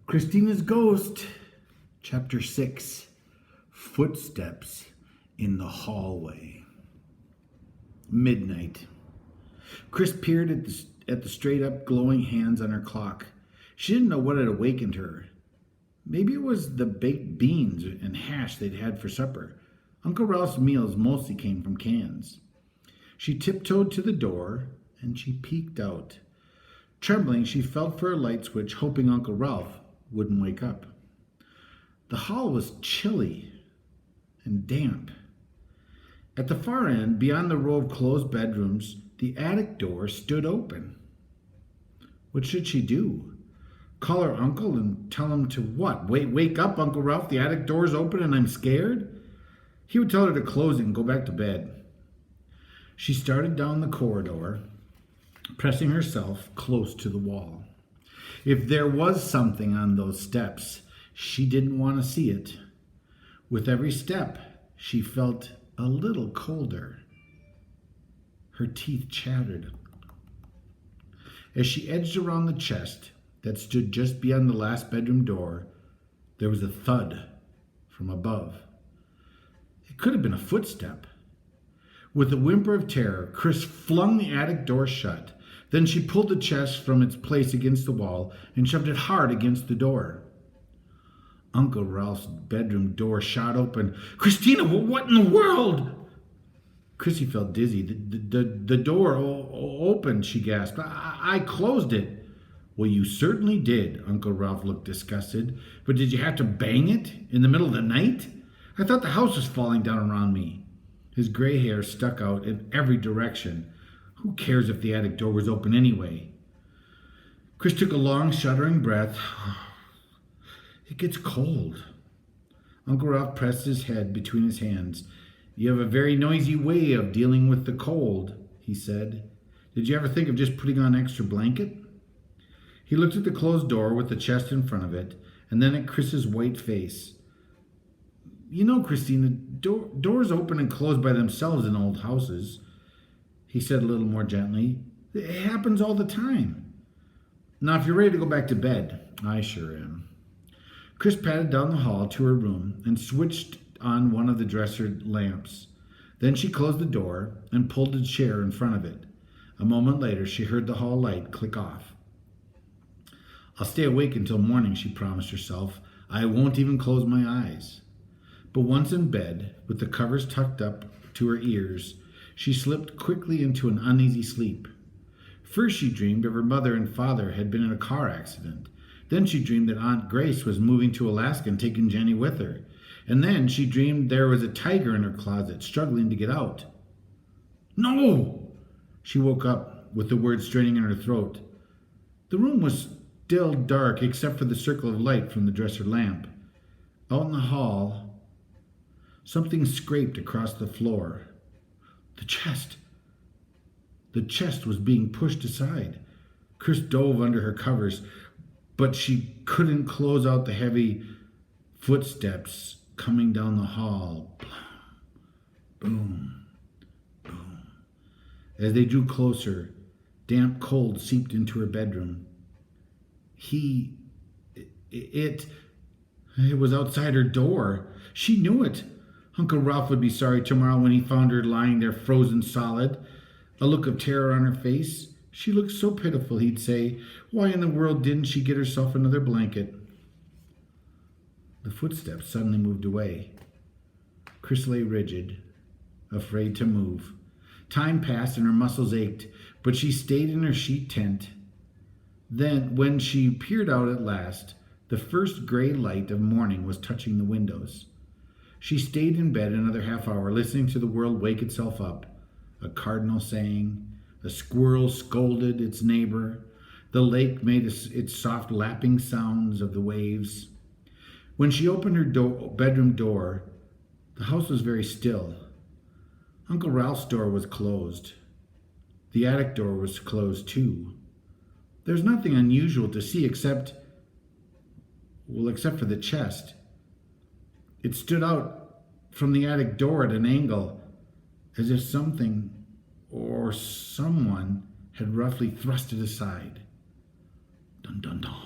Christina's Ghost, Chapter 6, Footsteps in the Hallway. Midnight. Chris peered at the straight-up glowing hands on her clock. She didn't know what had awakened her. Maybe it was the baked beans and hash they'd had for supper. Uncle Ralph's meals mostly came from cans. She tiptoed to the door, and she peeked out. Trembling, she felt for a light switch, hoping Uncle Ralph wouldn't wake up. The hall was chilly and damp. At the far end, beyond the row of closed bedrooms, the attic door stood open. What should she do? Call her uncle and tell him to what? Wake up, Uncle Ralph, the attic door's open and I'm scared? He would tell her to close it and go back to bed. She started down the corridor, pressing herself close to the wall. If there was something on those steps, she didn't want to see it. With every step, she felt a little colder. Her teeth chattered. As she edged around the chest that stood just beyond the last bedroom door, there was a thud from above. It could have been a footstep. With a whimper of terror, Chris flung the attic door shut. Then she pulled the chest from its place against the wall and shoved it hard against the door. Uncle Ralph's bedroom door shot open. "Christina, what in the world?" Chrissy felt dizzy. The door opened, she gasped. I closed it." "Well, you certainly did." Uncle Ralph looked disgusted. "But did you have to bang it in the middle of the night? I thought the house was falling down around me." His gray hair stuck out in every direction. Who cares if the attic door was open anyway? Chris took a long, shuddering breath. "It gets cold." Uncle Ralph pressed his head between his hands. "You have a very noisy way of dealing with the cold," he said. "Did you ever think of just putting on an extra blanket?" He looked at the closed door with the chest in front of it, and then at Chris's white face. "You know, Christina, doors open and close by themselves in old houses," he said a little more gently. "It happens all the time. Now, if you're ready to go back to bed." "I sure am." Chris padded down the hall to her room and switched on one of the dresser lamps. Then she closed the door and pulled a chair in front of it. A moment later, she heard the hall light click off. "I'll stay awake until morning," she promised herself. "I won't even close my eyes." But once in bed, with the covers tucked up to her ears, she slipped quickly into an uneasy sleep. First she dreamed of her mother and father had been in a car accident. Then she dreamed that Aunt Grace was moving to Alaska and taking Jenny with her. And then she dreamed there was a tiger in her closet, struggling to get out. "No!" She woke up with the words straining in her throat. The room was still dark except for the circle of light from the dresser lamp. Out in the hall, something scraped across the floor. The chest. The chest was being pushed aside. Chris dove under her covers, but she couldn't close out the heavy footsteps coming down the hall. Boom, boom. As they drew closer, damp cold seeped into her bedroom. It was outside her door. She knew it. Uncle Ralph would be sorry tomorrow when he found her lying there frozen solid, a look of terror on her face. She looked so pitiful, he'd say. Why in the world didn't she get herself another blanket? The footsteps suddenly moved away. Chris lay rigid, afraid to move. Time passed and her muscles ached, but she stayed in her sheet tent. Then, when she peered out at last, the first gray light of morning was touching the windows. She stayed in bed another half hour, listening to the world wake itself up. A cardinal sang, a squirrel scolded its neighbor, the lake made its soft lapping sounds of the waves. When she opened her bedroom door, the house was very still. Uncle Ralph's door was closed. The attic door was closed too. There's nothing unusual to see except for the chest. It stood out from the attic door at an angle, as if something or someone had roughly thrust it aside. Dun dun dun.